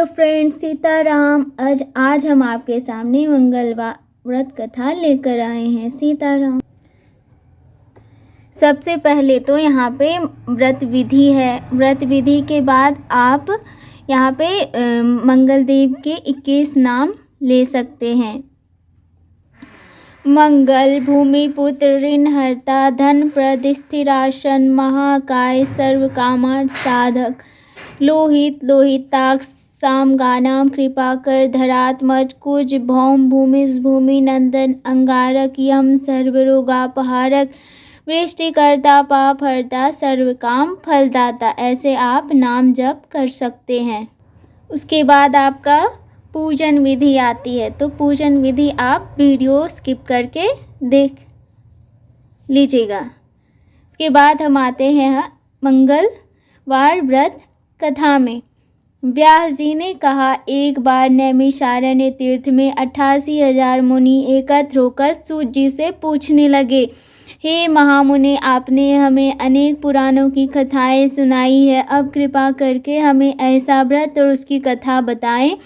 Hello friends, Sitaram. आज हम आपके सामने मंगलवार व्रत कथा लेकर आए हैं। सीताराम। सबसे पहले तो यहाँ पे व्रत विधि है। व्रत विधि के बाद आप यहाँ पे मंगल देव के 21 नाम ले सकते हैं। मंगल, भूमिपुत्र, ऋणहर्ता, धन प्रद, स्थिरासन, महाकाय, सर्व कामार्थ साधक, लोहित, लोहिताक्ष, सामगानाम, कृपाकर, धरात्मज, कुज, भौम, भूमिस, भूमि नंदन, अंगारक, यम, सर्वरोगापहारक, वृष्टिकर्ता, पापहर्ता, सर्व काम फलदाता, ऐसे आप नाम जप कर सकते हैं। उसके बाद आपका पूजन विधि आती है, तो पूजन विधि आप वीडियो स्किप करके देख लीजिएगा। उसके बाद हम आते हैं मंगलवार व्रत कथा में। व्यास जी ने कहा, एक बार नैमिषारण्य तीर्थ में 88,000 मुनि एकत्र होकर सूत जी से पूछने लगे, हे महामुनि, आपने हमें अनेक पुराणों की कथाएं सुनाई है। अब कृपा करके हमें ऐसा व्रत और उसकी कथा बताएं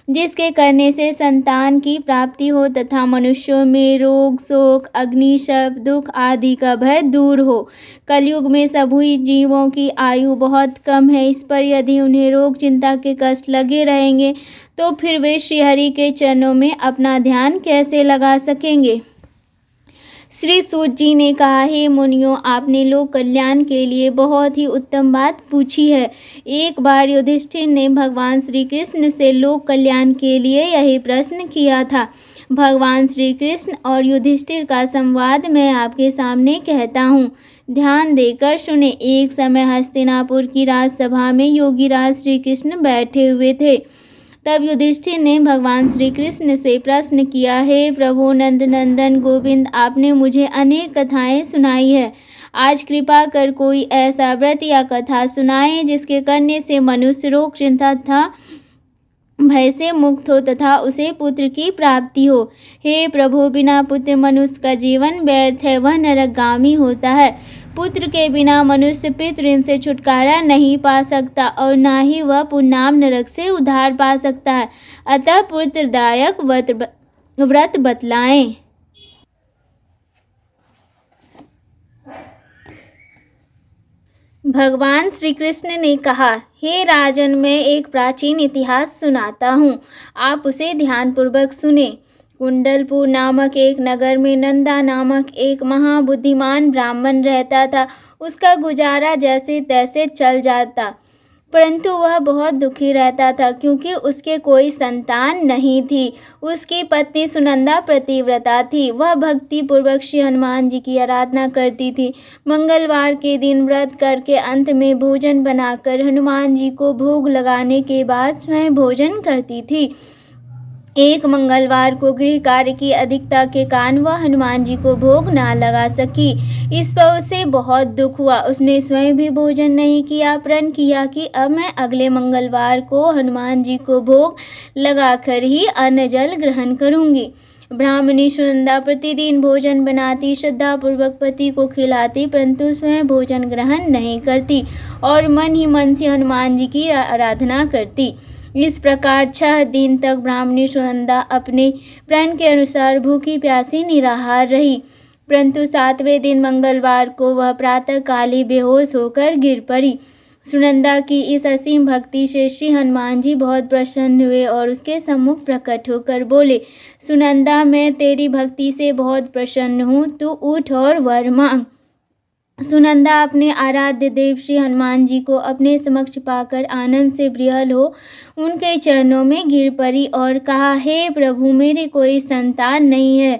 जिसके करने से संतान की प्राप्ति हो तथा मनुष्यों में रोग, शोक, अग्नि, शव, दुख आदि का भय दूर हो। कलयुग में सभी जीवों की आयु बहुत कम है। इस पर यदि उन्हें रोग चिंता के कष्ट लगे रहेंगे तो फिर वे श्रीहरि के चरणों में अपना ध्यान कैसे लगा सकेंगे। श्री सूत जी ने कहा, हे मुनियों, आपने लोक कल्याण के लिए बहुत ही उत्तम बात पूछी है। एक बार युधिष्ठिर ने भगवान श्री कृष्ण से लोक कल्याण के लिए यही प्रश्न किया था। भगवान श्री कृष्ण और युधिष्ठिर का संवाद मैं आपके सामने कहता हूँ, ध्यान देकर सुने। एक समय हस्तिनापुर की राजसभा में योगीराज श्री कृष्ण बैठे हुए थे। तब युधिष्ठिर ने भगवान श्री कृष्ण से प्रश्न किया, हे प्रभु नंदनंदन गोविंद, आपने मुझे अनेक कथाएं सुनाई है। आज कृपा कर कोई ऐसा व्रत या कथा सुनाएं जिसके करने से मनुष्य रोग चिंता तथा भय से मुक्त हो तथा उसे पुत्र की प्राप्ति हो। हे प्रभु, बिना पुत्र मनुष्य का जीवन व्यर्थ है, वह नरकगामी होता है। पुत्र के बिना मनुष्य पितृ से छुटकारा नहीं पा सकता और ना ही वह पुण्यनाम नरक से उद्धार पा सकता है। अतः पुत्रदायक व्रत बतलाएं। भगवान श्री कृष्ण ने कहा, हे राजन, मैं एक प्राचीन इतिहास सुनाता हूँ, आप उसे ध्यानपूर्वक सुने। कुंडलपुर नामक एक नगर में नंदा नामक एक महाबुद्धिमान ब्राह्मण रहता था। उसका गुजारा जैसे तैसे चल जाता, परंतु वह बहुत दुखी रहता था क्योंकि उसके कोई संतान नहीं थी। उसकी पत्नी सुनंदा पतिव्रता थी। वह भक्ति पूर्वक श्री हनुमान जी की आराधना करती थी। मंगलवार के दिन व्रत करके अंत में भोजन बनाकर हनुमान जी को भोग लगाने के बाद स्वयं भोजन करती थी। एक मंगलवार को गृह कार्य की अधिकता के कारण वह हनुमान जी को भोग ना लगा सकी। इस पर उसे बहुत दुख हुआ। उसने स्वयं भी भोजन नहीं किया। प्रण किया कि अब मैं अगले मंगलवार को हनुमान जी को भोग लगाकर ही अन्न जल ग्रहण करूंगी। ब्राह्मणी सुनंदा प्रतिदिन भोजन बनाती, श्रद्धापूर्वक पति को खिलाती, परंतु स्वयं भोजन ग्रहण नहीं करती और मन ही मन से हनुमान जी की आराधना करती। इस प्रकार 6 दिन तक ब्राह्मणी सुनंदा अपने प्रण के अनुसार भूखी प्यासी निराहार रही, परंतु 7वें दिन मंगलवार को वह प्रातः काल ही बेहोश होकर गिर पड़ी। सुनंदा की इस असीम भक्ति से श्री हनुमान जी बहुत प्रसन्न हुए और उसके सम्मुख प्रकट होकर बोले, सुनंदा, मैं तेरी भक्ति से बहुत प्रसन्न हूँ, तू उठ और वर मांग। सुनंदा अपने आराध्य देव श्री हनुमान जी को अपने समक्ष पाकर आनंद से विह्वल हो उनके चरणों में गिर पड़ी और कहा, हे प्रभु, मेरी कोई संतान नहीं है,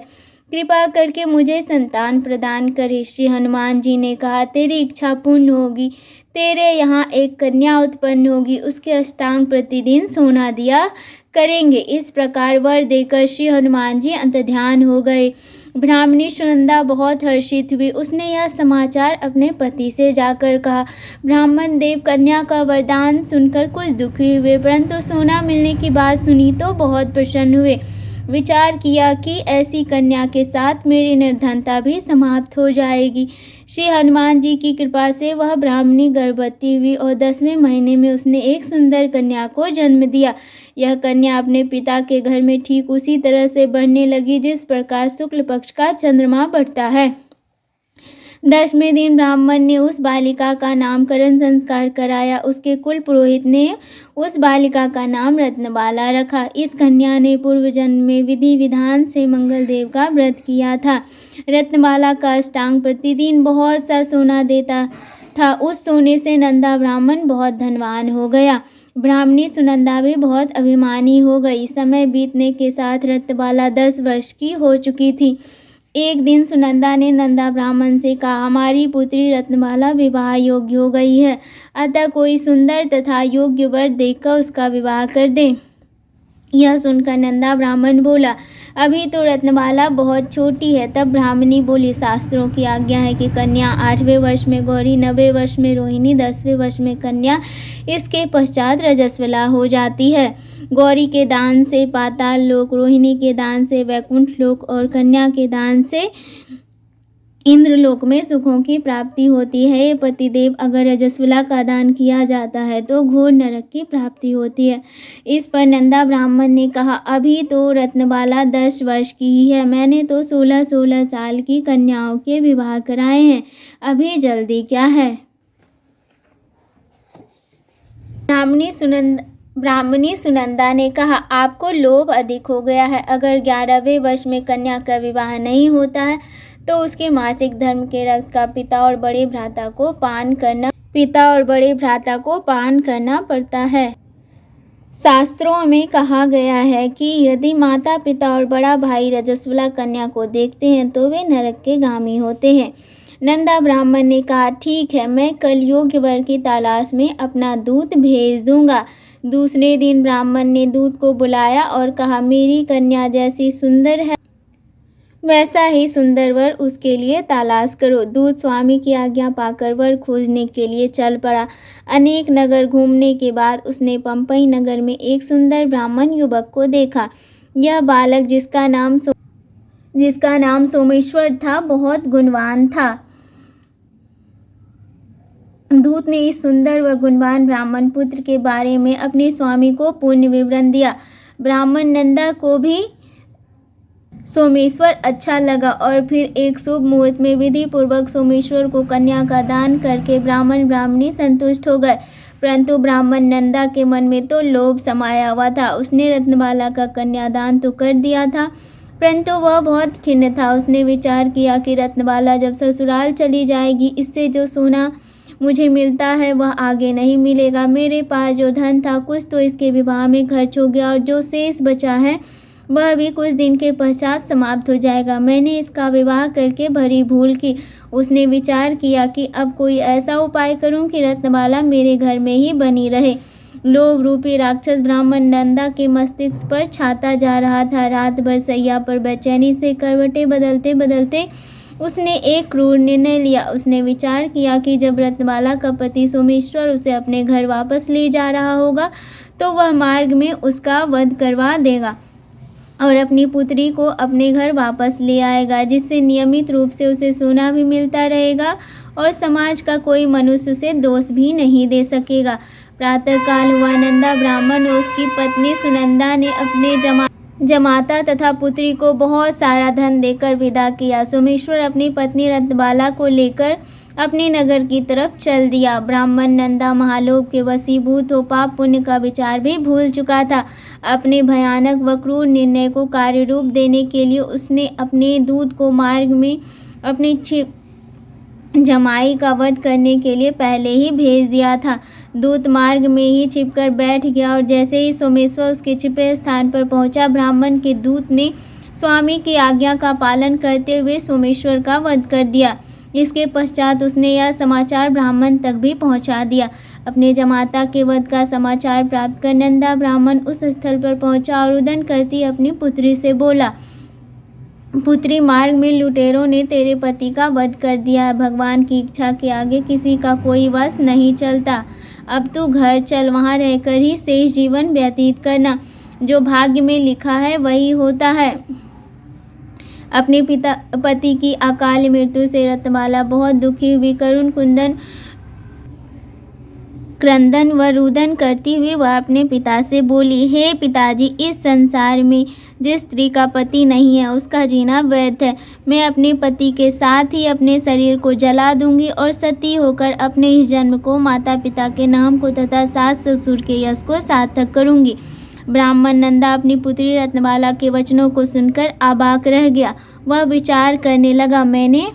कृपा करके मुझे संतान प्रदान करे। श्री हनुमान जी ने कहा, तेरी इच्छा पूर्ण होगी, तेरे यहाँ एक कन्या उत्पन्न होगी, उसके अष्टांग प्रतिदिन सोना दिया करेंगे। इस प्रकार वर देकर श्री हनुमान जी अंतर्ध्यान हो गए। ब्राह्मणी सुनंदा बहुत हर्षित हुई। उसने यह समाचार अपने पति से जाकर कहा। ब्राह्मण देव कन्या का वरदान सुनकर कुछ दुखी हुए, परंतु सोना मिलने की बात सुनी तो बहुत प्रसन्न हुए। विचार किया कि ऐसी कन्या के साथ मेरी निर्धनता भी समाप्त हो जाएगी। श्री हनुमान जी की कृपा से वह ब्राह्मणी गर्भवती हुई और 10वें महीने में उसने एक सुंदर कन्या को जन्म दिया। यह कन्या अपने पिता के घर में ठीक उसी तरह से बढ़ने लगी जिस प्रकार शुक्ल पक्ष का चंद्रमा बढ़ता है। 10वें दिन ब्राह्मण ने उस बालिका का नामकरण संस्कार कराया। उसके कुल पुरोहित ने उस बालिका का नाम रत्नबाला रखा। इस कन्या ने पूर्व जन्म में विधि विधान से मंगल देव का व्रत किया था। रत्नबाला का अष्टांग प्रतिदिन बहुत सा सोना देता था। उस सोने से नंदा ब्राह्मण बहुत धनवान हो गया। ब्राह्मणी सुनंदा भी बहुत अभिमानी हो गई। समय बीतने के साथ रत्नबाला 10 वर्ष की हो चुकी थी। एक दिन सुनंदा ने नंदा ब्राह्मण से कहा, हमारी पुत्री रत्नबाला विवाह योग्य हो गई है, अतः कोई सुंदर तथा योग्य वर देखकर उसका विवाह कर दे। यह सुनकर नंदा ब्राह्मण बोला, अभी तो रत्नबाला बहुत छोटी है। तब ब्राह्मणी बोली, शास्त्रों की आज्ञा है कि कन्या 8वें वर्ष में गौरी, 9वें वर्ष में रोहिणी, 10वें वर्ष में कन्या, इसके पश्चात रजस्वला हो जाती है। गौरी के दान से पाताल लोक, रोहिणी के दान से वैकुंठ लोक और कन्या के दान से इंद्रलोक में सुखों की प्राप्ति होती है। ये पतिदेव, अगर रजस्वला का दान किया जाता है तो घोर नरक की प्राप्ति होती है। इस पर नंदा ब्राह्मण ने कहा, अभी तो रत्नबाला 10 वर्ष की ही है, मैंने तो 16-16 साल की कन्याओं के विवाह कराए हैं, अभी जल्दी क्या है। ब्राह्मणी सुनंदा ने कहा, आपको लोभ अधिक हो गया है। अगर 11वें वर्ष में कन्या का विवाह नहीं होता है तो उसके मासिक धर्म के रक्त का पिता और बड़े भ्राता को पान करना पड़ता है। शास्त्रों में कहा गया है कि यदि माता पिता और बड़ा भाई रजस्वला कन्या को देखते हैं तो वे नरक के गामी होते हैं। नंदा ब्राह्मण ने कहा, ठीक है, मैं कल योग्य वर की तलाश में अपना दूत भेज दूंगा। दूसरे दिन ब्राह्मण ने दूत को बुलाया और कहा, मेरी कन्या जैसी सुंदर है वैसा ही सुंदर वर उसके लिए तलाश करो। दूत स्वामी की आज्ञा पाकर वर खोजने के लिए चल पड़ा। अनेक नगर घूमने के बाद उसने पंपई नगर में एक सुंदर ब्राह्मण युवक को देखा। यह बालक, जिसका नाम सोमेश्वर था, बहुत गुणवान था। दूत ने इस सुंदर व गुणवान ब्राह्मण पुत्र के बारे में अपने स्वामी को पूर्ण विवरण दिया। ब्राह्मण नंदा को भी सोमेश्वर अच्छा लगा और फिर एक शुभ मुहूर्त में विधि पूर्वक सोमेश्वर को कन्या का दान करके ब्राह्मण ब्राह्मणी संतुष्ट हो गए। परंतु ब्राह्मण नंदा के मन में तो लोभ समाया हुआ था। उसने रत्नबाला का कन्यादान तो कर दिया था, परंतु वह बहुत खिन्न था। उसने विचार किया कि रत्नबाला जब ससुराल चली जाएगी, इससे जो सोना मुझे मिलता है वह आगे नहीं मिलेगा। मेरे पास जो धन था कुछ तो इसके विवाह में खर्च हो गया और जो शेष बचा है वह भी कुछ दिन के पश्चात समाप्त हो जाएगा। मैंने इसका विवाह करके भरी भूल की। उसने विचार किया कि अब कोई ऐसा उपाय करूं कि रत्नबाला मेरे घर में ही बनी रहे। लोभ रूपी राक्षस ब्राह्मण नंदा के मस्तिष्क पर छाता जा रहा था। रात भर सैया पर बेचैनी से करवटें बदलते बदलते उसने एक क्रूर निर्णय लिया। उसने विचार किया कि जब रत्नबाला का पति सोमेश्वर उसे अपने घर वापस ले जा रहा होगा तो वह मार्ग में उसका वध करवा देगा और अपनी पुत्री को अपने घर वापस ले आएगा, जिससे नियमित रूप से उसे सोना भी मिलता रहेगा और समाज का कोई मनुष्य उसे दोष भी नहीं दे सकेगा। प्रातःकाल हुआ। नंदा ब्राह्मण और उसकी पत्नी सुनंदा ने अपने जमाता तथा पुत्री को बहुत सारा धन देकर विदा किया। सोमेश्वर अपनी पत्नी रत्नबाला को लेकर अपने नगर की तरफ चल दिया। ब्राह्मण नंदा महालोभ के वशीभूत हो पाप पुण्य का विचार भी भूल चुका था। अपने भयानक व क्रूर निर्णय को कार्य रूप देने के लिए उसने अपने दूत को मार्ग में अपनी जमाई का वध करने के लिए पहले ही भेज दिया था। दूत मार्ग में ही छिपकर बैठ गया और जैसे ही सोमेश्वर उसके छिपे स्थान पर पहुंचा, ब्राह्मण के दूत ने स्वामी की आज्ञा का पालन करते हुए सोमेश्वर का वध कर दिया। इसके पश्चात उसने यह समाचार ब्राह्मण तक भी पहुंचा दिया। अपने जमाता के वध का समाचार प्राप्त कर नंदा ब्राह्मण उस स्थल पर पहुंचा और रुदन करती अपनी पुत्री से बोला, पुत्री, मार्ग में लुटेरों ने तेरे पति का वध कर दिया है। भगवान की इच्छा के आगे किसी का कोई वश नहीं चलता। अब तू घर चल, वहाँ रहकर ही शेष जीवन व्यतीत करना। जो भाग्य में लिखा है वही होता है। अपने पति की अकाल मृत्यु से रत्नमाला बहुत दुखी हुई। करुण क्रंदन व रुदन करती हुई वह अपने पिता से बोली, हे पिताजी, इस संसार में जिस स्त्री का पति नहीं है उसका जीना व्यर्थ है। मैं अपने पति के साथ ही अपने शरीर को जला दूंगी और सती होकर अपने इस जन्म को, माता पिता के नाम को तथा सास ससुर के यश को सार्थक करूंगी। ब्राह्मण नंदा अपनी पुत्री रत्नमाला के वचनों को सुनकर अबाक रह गया। वह विचार करने लगा, मैंने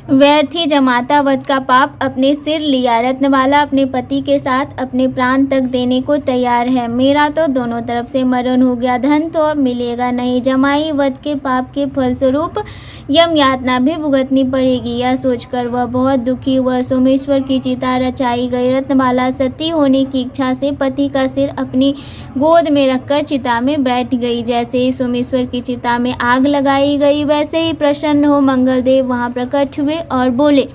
व्यर्थ ही जमाता वध का पाप अपने सिर लिया। रत्नमाला अपने पति के साथ अपने प्राण तक देने को तैयार है। मेरा तो दोनों तरफ से मरण हो गया, धन तो अब मिलेगा नहीं। जमाई वध के पाप के फलस्वरूप यम यातना भी भुगतनी पड़ेगी। यह सोचकर वह बहुत दुखी हुआ। सोमेश्वर की चिता रचाई गई। रत्नमाला सती होने की इच्छा से पति का सिर अपनी गोद में रखकर चिता में बैठ गई। जैसे ही सोमेश्वर की चिता में आग लगाई गई, वैसे ही प्रसन्न हो मंगलदेव वहां प्रकट हुए और बोले,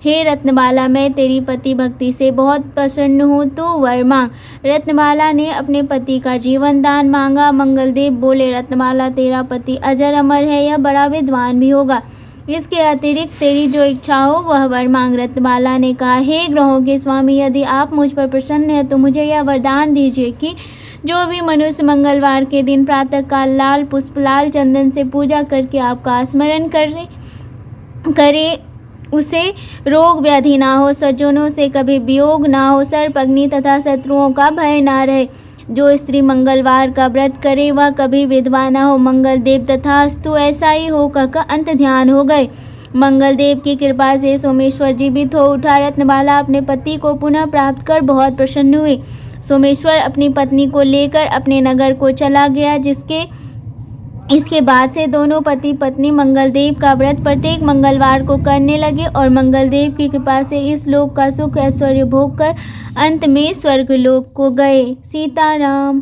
हे रत्नमाला, मैं तेरी पति भक्ति से बहुत प्रसन्न हूँ, तू वर मांग। रत्नमाला ने अपने पति का जीवन दान मांगा। मंगलदेव बोले, रत्नमाला, तेरा पति अजर अमर है, यह बड़ा विद्वान भी होगा। इसके अतिरिक्त तेरी जो इच्छा हो वह वर मांग। रत्नमाला ने कहा, हे ग्रहों के स्वामी, यदि आप मुझ पर प्रसन्न हैं तो मुझे यह वरदान दीजिए कि जो भी मनुष्य मंगलवार के दिन प्रातःकाल लाल पुष्प, लाल चंदन से पूजा करके आपका स्मरण करे उसे रोग व्याधि ना हो, स्वजनों से कभी वियोग ना हो, सर्प अग्नि तथा शत्रुओं का भय ना रहे। जो स्त्री मंगलवार का व्रत करे वह कभी विधवा ना हो। मंगलदेव तथास्तु, ऐसा ही हो कहकर अंत ध्यान हो गए। मंगलदेव की कृपा से सोमेश्वर जीवित हो उठा। रत्नमाला अपने पति को पुनः प्राप्त कर बहुत प्रसन्न हुई। सोमेश्वर अपनी पत्नी को लेकर अपने नगर को चला गया। इसके बाद से दोनों पति पत्नी मंगलदेव का व्रत प्रत्येक मंगलवार को करने लगे और मंगलदेव की कृपा से इस लोक का सुख ऐश्वर्य भोग कर अंत में स्वर्गलोक को गए। सीताराम।